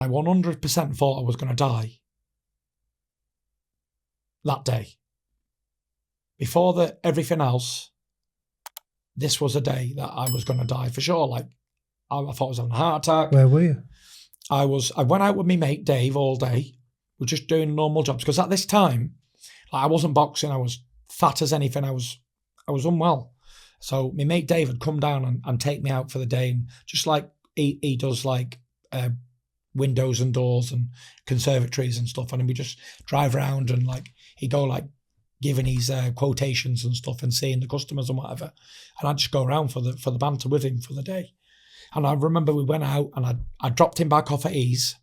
I 100% thought I was going to die that day. Before everything else, this was a day that I was going to die for sure. Like, I thought I was having a heart attack. Where were you? I went out with my mate Dave all day. We're just doing normal jobs. Because at this time, like, I wasn't boxing. I was fat as anything. I was unwell. So my mate Dave would come down and take me out for the day. And just like he does like windows and doors and conservatories and stuff. And then we just drive around and like he'd go like giving his quotations and stuff and seeing the customers and whatever. And I'd just go around for the banter with him for the day. And I remember we went out and I dropped him back off at Ease.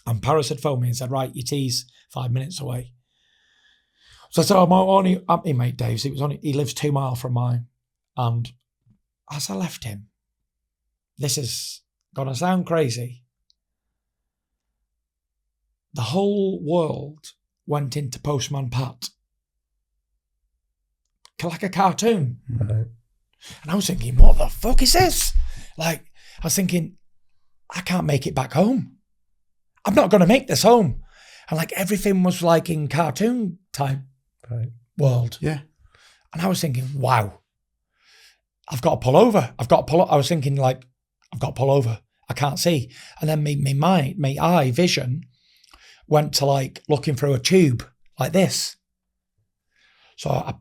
And Paris had phoned me and said, right, your tea's 5 minutes away. So I said, I'm only at my mate Dave's. He lives 2 miles from mine. And as I left him, this is going to sound crazy. The whole world went into Postman Pat. Like a cartoon. Right. And I was thinking, what the fuck is this? Like, I was thinking, I can't make it back home. I'm not going to make this home. And like everything was like in cartoon time world. Yeah. And I was thinking, wow, I've got to pull over. I was thinking like, I've got to pull over. I can't see. And then my eye vision went to like looking through a tube like this. So I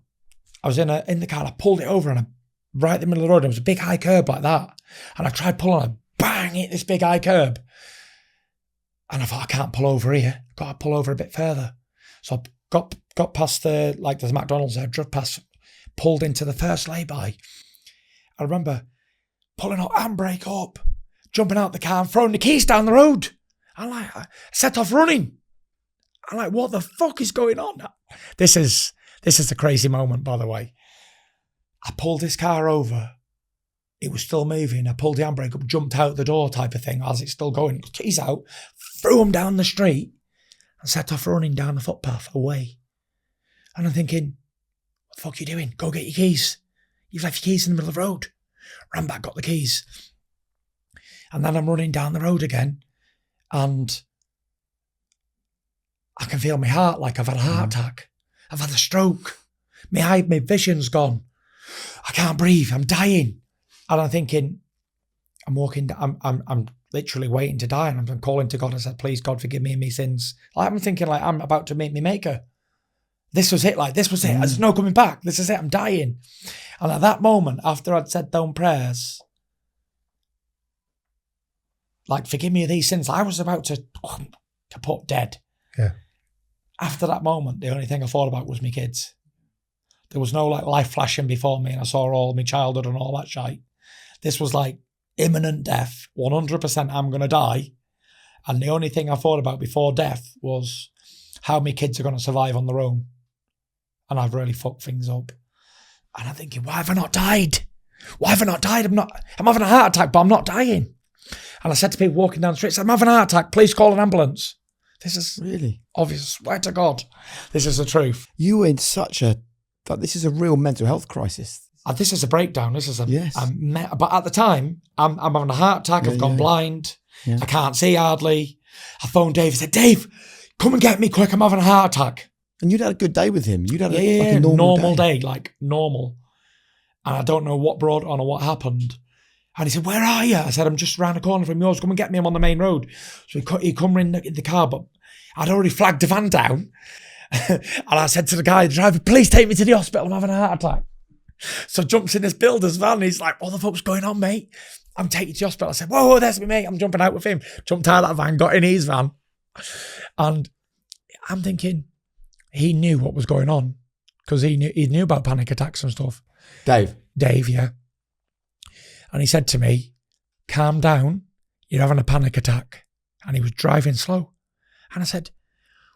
was in the car and I pulled it over and right in the middle of the road, there was a big high curb like that. And I tried pulling and bang, hit this big high curb. And I thought, I can't pull over here. I've got to pull over a bit further. So I got past there's McDonald's there, drove past, pulled into the first lay-by. I remember pulling out handbrake up, jumping out the car and throwing the keys down the road. I set off running. I'm like, what the fuck is going on? This is the crazy moment, by the way. I pulled this car over. It was still moving. I pulled the handbrake up, jumped out the door type of thing as it's still going. Keys out, threw them down the street and set off running down the footpath away. And I'm thinking, what the fuck are you doing? Go get your keys. You've left your keys in the middle of the road. Ran back, got the keys. And then I'm running down the road again and I can feel my heart like I've had a heart attack. I've had a stroke. My vision's gone. I can't breathe. I'm dying. And I'm thinking, I'm literally waiting to die. And I'm calling to God. I said, please, God, forgive me and my sins. I'm thinking like I'm about to meet me maker. This was it. Like, this was it. There's no coming back. This is it. I'm dying. And at that moment, after I'd said down prayers, like, forgive me of these sins, I was about to put dead. Yeah. After that moment, the only thing I thought about was my kids. There was no like life flashing before me and I saw all my childhood and all that shite. This was like imminent death, 100% I'm going to die. And the only thing I thought about before death was how my kids are going to survive on their own. And I've really fucked things up. And I'm thinking, why have I not died? Why have I not died? I'm having a heart attack, but I'm not dying. And I said to people walking down the street, I'm having a heart attack, please call an ambulance. This is really obvious. Swear to God, this is the truth. You were in this is a real mental health crisis. This is a breakdown. This is yes. But at the time, I'm having a heart attack. I've gone blind. Yeah. I can't see hardly. I phoned Dave. I said, Dave, come and get me quick. I'm having a heart attack. And you'd had a good day with him. You'd had a normal day, like normal. And I don't know what brought on or what happened. And he said, where are you? I said, I'm just around the corner from yours. Come and get me. I'm on the main road. So he come in the car, but I'd already flagged the van down. And I said to the guy, the driver, please take me to the hospital. I'm having a heart attack. So jumps in this builder's van. And he's like, what the fuck's going on, mate? I'm taking you to the hospital. I said, whoa, there's me, mate. I'm jumping out with him. Jumped out of that van, got in his van. And I'm thinking, he knew what was going on because he knew about panic attacks and stuff. Dave, yeah. And he said to me, calm down. You're having a panic attack. And he was driving slow. And I said,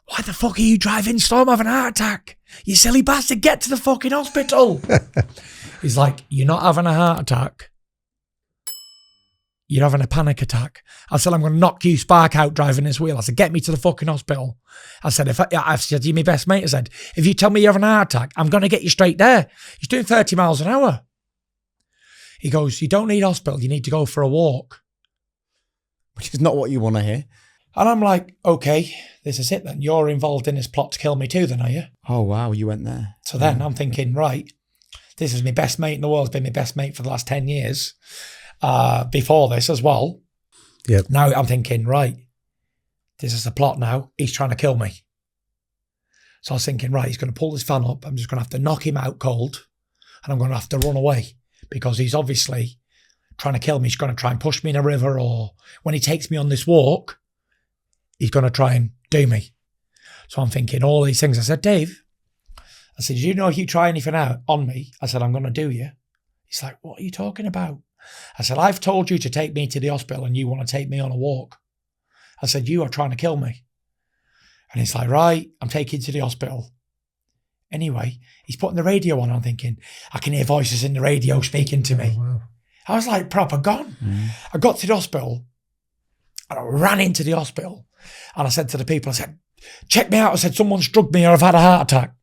why the fuck are you driving slow? I'm having a heart attack. You silly bastard, get to the fucking hospital. He's like, you're not having a heart attack. You're having a panic attack. I said, I'm going to knock you spark out driving this wheel. I said, get me to the fucking hospital. I said, I said, you're my best mate. I said, if you tell me you're having a heart attack, I'm going to get you straight there. He's doing 30 miles an hour. He goes, you don't need hospital. You need to go for a walk. Which is not what you want to hear. And I'm like, okay, this is it then. You're involved in this plot to kill me too then, are you? Oh, wow, you went there. So then I'm thinking, right, this is my best mate in the world. It's been my best mate for the last 10 years. Before this as well. Yep. Now I'm thinking, right, this is the plot now. He's trying to kill me. So I was thinking, right, he's going to pull this fan up. I'm just going to have to knock him out cold and I'm going to have to run away because he's obviously trying to kill me. He's going to try and push me in a river, or when he takes me on this walk, he's going to try and do me. So I'm thinking all these things. I said, Dave, I said, do you know if you try anything out on me, I said, I'm going to do you. He's like, what are you talking about? I said, I've told you to take me to the hospital and you want to take me on a walk. I said, you are trying to kill me. And he's like, right, I'm taking you to the hospital. Anyway, he's putting the radio on. I'm thinking, I can hear voices in the radio speaking to me. Oh, wow. I was like proper gone. I got to the hospital and I ran into the hospital and I said to the people, I said, check me out. I said, someone's drugged me or I've had a heart attack.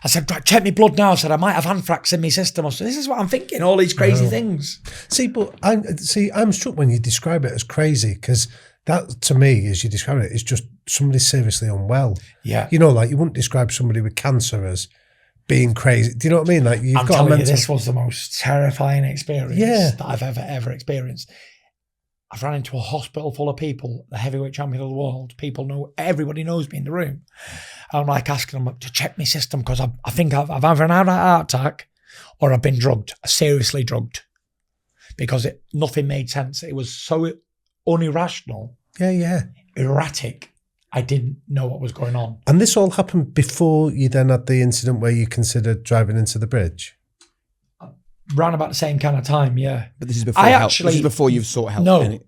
I said, check me blood now. I said, I might have anthrax in my system. I said, this is what I'm thinking, all these crazy things. See, but I'm struck when you describe it as crazy, because that, to me, as you describe it, is just somebody seriously unwell. Yeah. You know, like you wouldn't describe somebody with cancer as being crazy. Do you know what I mean? Like I'm telling you, this was the most terrifying experience that I've ever experienced. I've ran into a hospital full of people, the heavyweight champion of the world. People know, everybody knows me in the room. I'm like asking them to check my system because I think I've either had a heart attack or I've been drugged, seriously drugged, because nothing made sense. It was so unirrational, erratic. I didn't know what was going on. And this all happened before you then had the incident where you considered driving into the bridge? Round about the same kind of time, yeah. But this is before help. This is before you've sought help. No,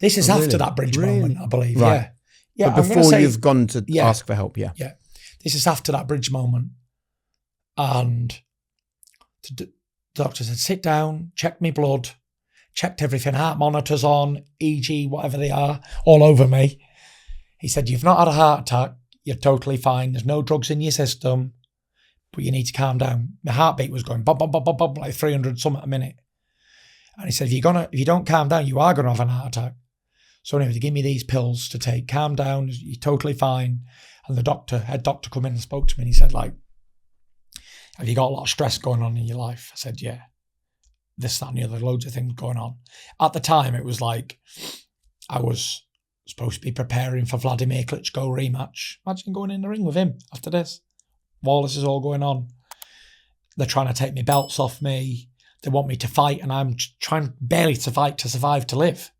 this is after that bridge moment, I believe. Right. Yeah. But before you've gone to ask for help, yeah. Yeah. This is after that bridge moment. And the doctor said, sit down, check me blood, checked everything, heart monitors on, EG, whatever they are, all over me. He said, you've not had a heart attack. You're totally fine. There's no drugs in your system, but you need to calm down. My heartbeat was going bump, bump, bump, bump, bump, like 300 something a minute. And he said, if you don't calm down, you are going to have a heart attack. So anyway, they give me these pills to take. Calm down. You're totally fine. And the head doctor come in and spoke to me and he said, like, have you got a lot of stress going on in your life? I said, yeah. This, that and the other, loads of things going on. At the time, it was like I was supposed to be preparing for Vladimir Klitschko rematch. Imagine going in the ring with him after this. While this is all going on, they're trying to take me belts off me. They want me to fight and I'm trying barely to fight to survive to live.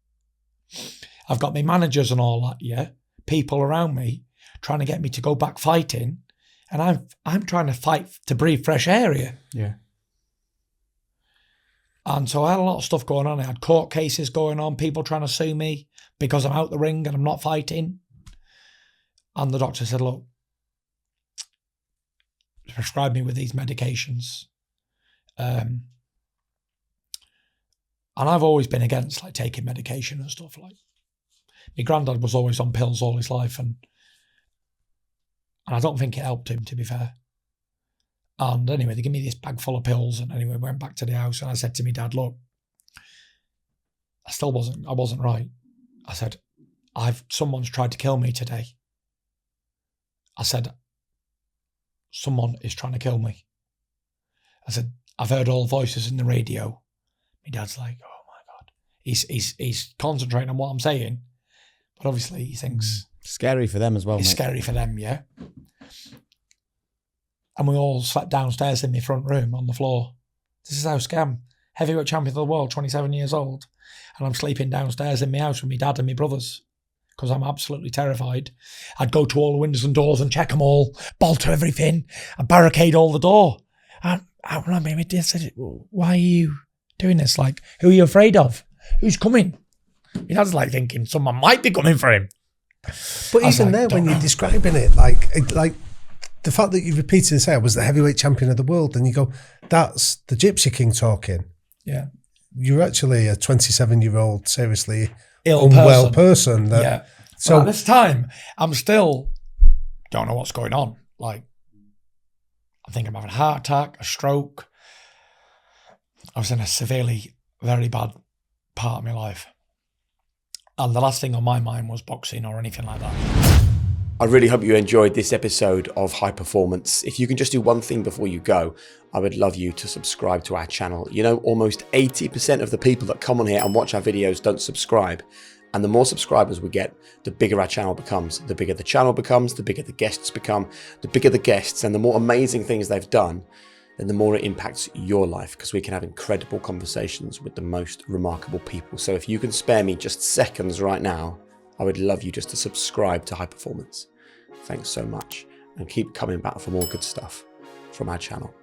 I've got my managers and all that, people around me trying to get me to go back fighting, and I'm trying to fight to breathe fresh air here. Yeah. And so I had a lot of stuff going on. I had court cases going on, people trying to sue me because I'm out the ring and I'm not fighting. And the doctor said, look, prescribe me with these medications. And I've always been against like taking medication and stuff. Like my granddad was always on pills all his life, and I don't think it helped him, to be fair. And anyway, they gave me this bag full of pills, and anyway, went back to the house and I said to my dad, look, I wasn't right. I said, someone's tried to kill me today. I said, someone is trying to kill me. I said, I've heard all the voices in the radio. My dad's like, oh my God. He's concentrating on what I'm saying, but obviously he thinks... Scary for them as well, It's scary for them, yeah. And we all slept downstairs in my front room on the floor. This is how scam. Heavyweight champion of the world, 27 years old. And I'm sleeping downstairs in my house with my dad and my brothers because I'm absolutely terrified. I'd go to all the windows and doors and check them all, bolt everything, and barricade all the door. And I said, why are you doing this? Like, who are you afraid of? Who's coming? My dad's like thinking someone might be coming for him. But even there, when you're describing it, like the fact that you repeated and say I was the heavyweight champion of the world, and you go, that's the Gypsy King talking. Yeah. You're actually a 27-year-old, seriously ill unwell person. So at this time, I'm still don't know what's going on. Like, I think I'm having a heart attack, a stroke. I was in a severely, very bad part of my life. And the last thing on my mind was boxing or anything like that. I really hope you enjoyed this episode of High Performance. If you can just do one thing before you go, I would love you to subscribe to our channel. You know, almost 80% of the people that come on here and watch our videos don't subscribe. And the more subscribers we get, the bigger our channel becomes. The bigger the channel becomes, the bigger the guests become. The bigger the guests and the more amazing things they've done, then the more it impacts your life, because we can have incredible conversations with the most remarkable people. So if you can spare me just seconds right now, I would love you just to subscribe to High Performance. Thanks so much, and keep coming back for more good stuff from our channel.